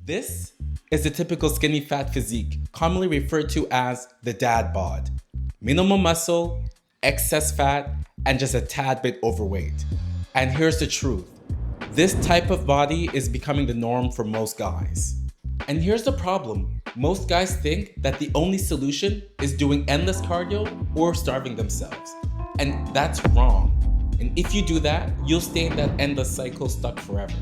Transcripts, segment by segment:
This is the typical skinny fat physique, commonly referred to as the dad bod. Minimal muscle, excess fat, and just a tad bit overweight. And here's the truth. This type of body is becoming the norm for most guys. And here's the problem. Most guys think that the only solution is doing endless cardio or starving themselves. And that's wrong. And if you do that, you'll stay in that endless cycle stuck forever.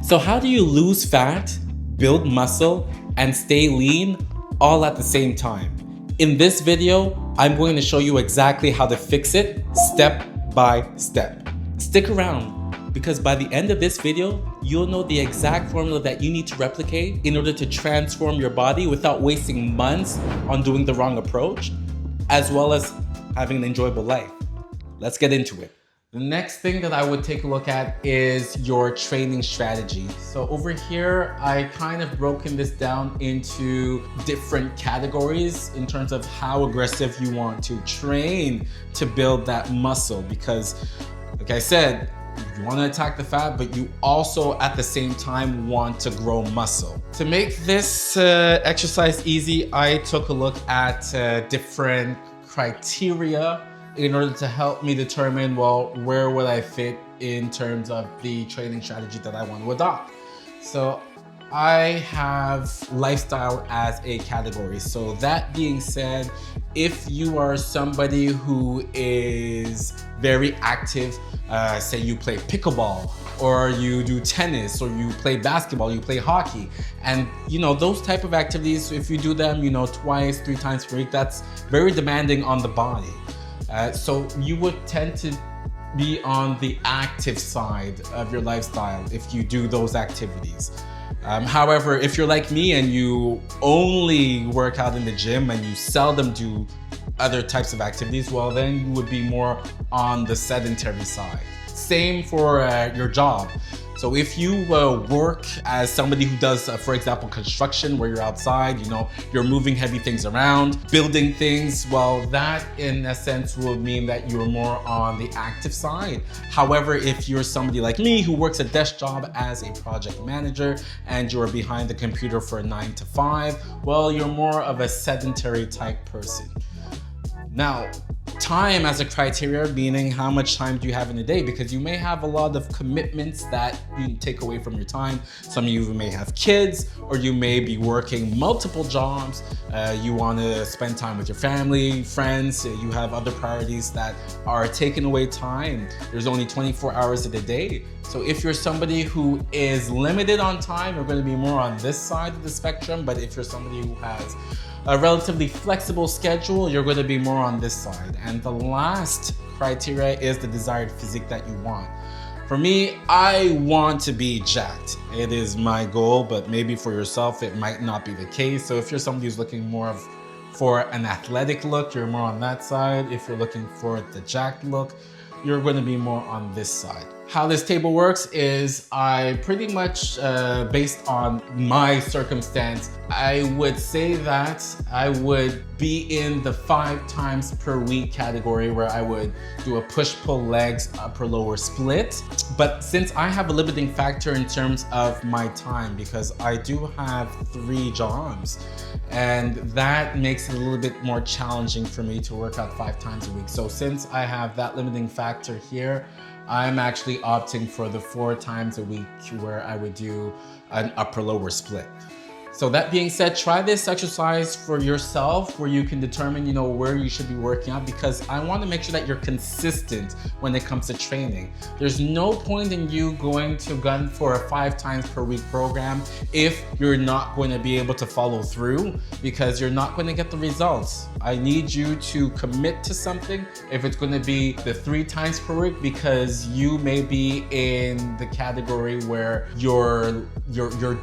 So how do you lose fat, build muscle, and stay lean all at the same time? In this video, I'm going to show you exactly how to fix it step by step. Stick around because by the end of this video, you'll know the exact formula that you need to replicate in order to transform your body without wasting months on doing the wrong approach, as well as having an enjoyable life. Let's get into it. The next thing that I would take a look at is your training strategy. So over here, I kind of broken this down into different categories in terms of how aggressive you want to train to build that muscle. Because like I said, you want to attack the fat, but you also at the same time want to grow muscle. To make this exercise easy, I took a look at different criteria in order to help me determine, well, where would I fit in terms of the training strategy that I want to adopt. So I have lifestyle as a category. So that being said, if you are somebody who is very active, say you play pickleball, or you do tennis, or you play basketball, you play hockey, and those type of activities, if you do them, twice, 3 times per week, that's very demanding on the body. So you would tend to be on the active side of your lifestyle if you do those activities. However, if you're like me and you only work out in the gym and you seldom do other types of activities, well, then you would be more on the sedentary side. Same for your job. So if you work as somebody who does, for example, construction, where you're outside, you're moving heavy things around, building things, well, that in a sense will mean that you're more on the active side. However, if you're somebody like me who works a desk job as a project manager and you're behind the computer for 9 to 5, well, you're more of a sedentary type person. Now, time as a criteria, meaning how much time do you have in a day, because you may have a lot of commitments that you take away from your time. Some of you may have kids, or you may be working multiple jobs. You want to spend time with your family, friends. You have other priorities that are taking away time. There's only 24 hours in a day. So if you're somebody who is limited on time, you're going to be more on this side of the spectrum. But if you're somebody who has a relatively flexible schedule, you're going to be more on this side. And the last criteria is the desired physique that you want. For me, I want to be jacked. It is my goal, but maybe for yourself, it might not be the case. So if you're somebody who's looking more for an athletic look, you're more on that side. If you're looking for the jacked look, you're going to be more on this side. How this table works is I pretty much, based on my circumstance, I would say that I would be in the 5 times per week category, where I would do a push-pull legs upper lower split. But since I have a limiting factor in terms of my time, because I do have 3 jobs, and that makes it a little bit more challenging for me to work out 5 times a week. So since I have that limiting factor here, I'm actually opting for the 4 times a week, where I would do an upper lower split. So that being said, try this exercise for yourself, where you can determine, where you should be working out, because I want to make sure that you're consistent when it comes to training. There's no point in you going to gun for a 5 times per week program if you're not going to be able to follow through, because you're not going to get the results. I need you to commit to something if it's going to be the 3 times per week, because you may be in the category where your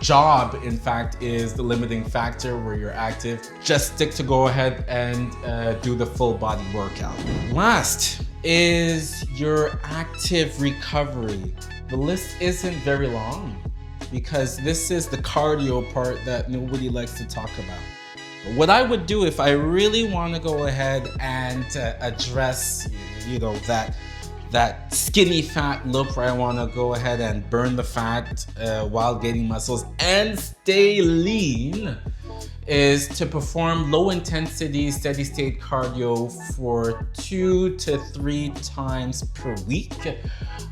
job, in fact, is the limiting factor, where you're active. Just stick to go ahead and do the full body workout. Last is your active recovery. The list isn't very long, because this is the cardio part that nobody likes to talk about. What I would do if I really want to go ahead and address, that skinny fat look where I want to go ahead and burn the fat while gaining muscles and stay lean, is to perform low intensity steady state cardio for 2 to 3 times per week.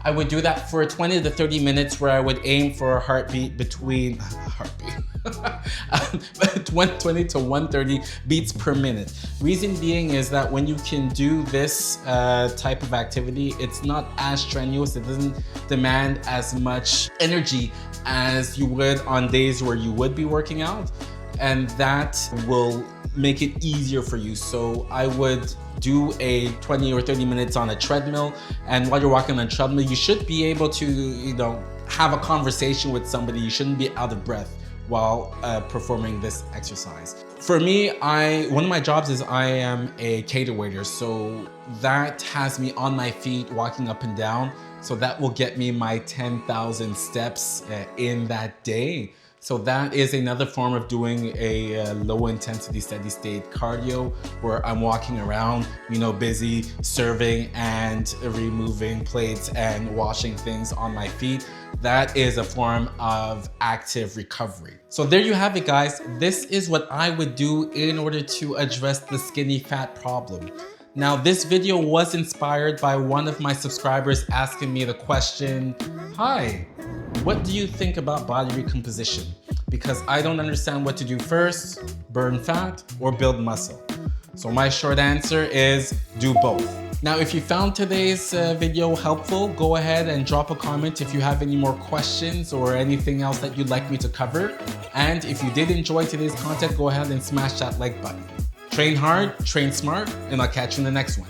I would do that for 20 to 30 minutes where I would aim for a heartbeat between 20 to 130 beats per minute. Reason being is that when you can do this type of activity, it's not as strenuous. It doesn't demand as much energy as you would on days where you would be working out. And that will make it easier for you. So I would do a 20 or 30 minutes on a treadmill. And while you're walking on a treadmill, you should be able to, have a conversation with somebody. You shouldn't be out of breath while performing this exercise. For me, one of my jobs is I am a cater waiter. So that has me on my feet walking up and down. So that will get me my 10,000 steps in that day. So that is another form of doing a low intensity steady state cardio where I'm walking around, busy serving and removing plates and washing things on my feet. That is a form of active recovery. So there you have it, guys. This is what I would do in order to address the skinny fat problem. Now, this video was inspired by one of my subscribers asking me the question, "Hi, what do you think about body recomposition? Because I don't understand what to do first, burn fat or build muscle." So my short answer is do both. Now, if you found today's video helpful, go ahead and drop a comment if you have any more questions or anything else that you'd like me to cover. And if you did enjoy today's content, go ahead and smash that like button. Train hard, train smart, and I'll catch you in the next one.